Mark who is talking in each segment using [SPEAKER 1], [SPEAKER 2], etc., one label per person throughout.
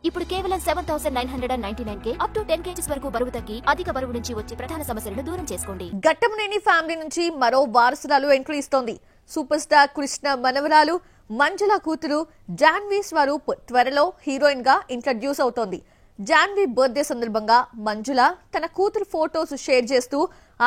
[SPEAKER 1] ఇప్పుడు కేవలం 7,999 up to 10 kgs వరకు బరువు తగ్గి అధిక బరువు నుంచి వచ్చే ప్రధాన సమస్యలను దూరం చేసుకోండి.
[SPEAKER 2] ఘట్టమనేని ఫ్యామిలీ నుంచి మరో వారసురాలు ఎంట్రీ ఇస్తోంది. సూపర్ స్టార్ కృష్ణ మనవరాలు మంజుల కూతురు జాన్వీ స్వరూప్ త్వరలో హీరోయిన్ గా ఇంట్రడ్యూస్ అవుతోంది. జాన్వీ బర్త్డే సందర్భంగా మంజుల తన కూతురు ఫోటోస్ షేర్ చేస్తూ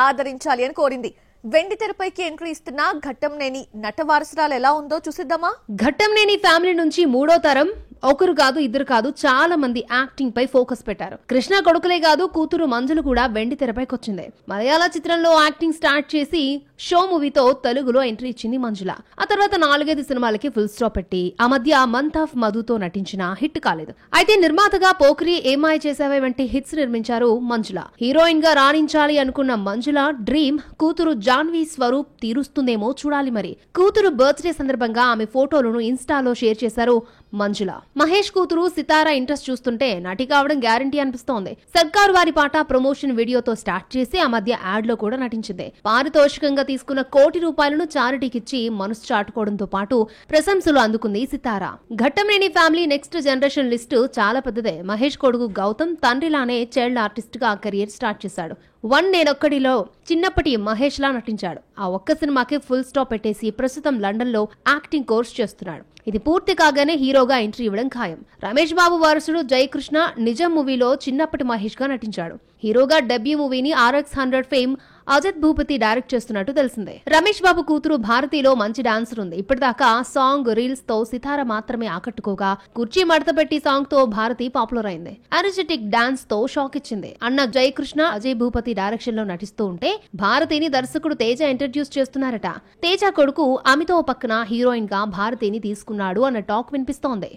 [SPEAKER 2] ఆదరించాలి అని కోరింది. వెండి తెరపైకి ఎంట్రీ ఇస్తున్న ఘట్టమనేని నట వారసురాలు ఎలా ఉందో చూసిద్దామా.
[SPEAKER 3] ఘట్టమనేని ఫ్యామిలీ నుంచి మూడో తరం ఒకరు కాదు ఇద్దరు కాదు చాలా మంది యాక్టింగ్ పై ఫోకస్ పెట్టారు. కృష్ణ కొడుకులే కాదు కూతురు మంజులు కూడా వెండి తెరపైకి వచ్చింది. మలయాళ చిత్రంలో యాక్టింగ్ స్టార్ట్ చేసి షో మూవీతో తెలుగులో ఎంట్రీ ఇచ్చింది మంజుల. ఆ తర్వాత 4-5 సినిమాలకి ఫుల్ స్టాప్ పెట్టి ఆ మధ్య మంత్ ఆఫ్ మధుతో నటించిన హిట్ కాలేదు. అయితే నిర్మాతగా పోకిరి ఏమాయ చేసావే వంటి హిట్స్ నిర్మించారు మంజుల. హీరోయిన్ గా రాణించాలి అనుకున్న మంజుల డ్రీమ్ కూతురు జాన్వీ స్వరూప్ తీరుస్తుందేమో చూడాలి. మరి కూతురు బర్త్డే సందర్భంగా ఆమె ఫోటోలను ఇన్స్టాలో షేర్ చేశారు మంజుల. మహేష్ కూతురు సితారా ఇంట్రెస్ట్ చూస్తుంటే నటి కావడం గ్యారంటీ అనిపిస్తోంది. సర్కారు వారి పాట ప్రమోషన్ వీడియోతో స్టార్ట్ చేసి ఆ మధ్య యాడ్ లో కూడా నటించింది. పారితోషికంగా తీసుకున్న ₹1 కోటి చారిటీకిచ్చి మనసు చాటుకోవడంతో పాటు ప్రశంసలు అందుకుంది Sitara. Ghattamaneni family next generation list చాలా పెద్దదే. మహేష్ కొడుకు గౌతమ్ తండ్రిలానే చైల్డ్ ఆర్టిస్ట్ గా కెరియర్ స్టార్ట్ చేశాడు. 1 నేనొక్కడిలో చిన్నప్పటి మహేష్ లా నటించాడు. ఆ ఒక్క సినిమాకి ఫుల్ స్టాప్ పెట్టేసి ప్రస్తుతం లండన్ లో యాక్టింగ్ కోర్స్ చేస్తున్నాడు. ఇది పూర్తి కాగానే హీరోగా ఎంట్రీ ఇవ్వడం ఖాయం. రమేష్ బాబు వారసుడు జయకృష్ణ నిజం మూవీలో చిన్నప్పటి మహేష్ గా నటించాడు. హీరోగా డెబ్యూ మూవీని RX100 fame Ajit Bhupathi direct చేస్తున్నట్టు తెలిసిందే. రమేష్ బాబు కూతురు భారతిలో మంచి డాన్సర్ ఉంది. ఇప్పటిదాకా సాంగ్ రీల్స్ తో సితార మాత్రమే ఆకట్టుకోగా కుర్చీ మడతపెట్టి సాంగ్ తో భారతి పాపులర్ అయింది. ఎనర్జెటిక్ డాన్స్ తో షాక్ ఇచ్చింది. అన్న జయకృష్ణ అజయ్ భూపతి డైరెక్షన్ లో నటిస్తూ ఉంటే భారతిని దర్శకుడు తేజ ఇంట్రడ్యూస్ చేస్తున్నారట. తేజ కొడుకు అమితో పక్కన హీరోయిన్ గా భారతిని తీసుకున్నాడు అన్న టాక్ వినిపిస్తోంది.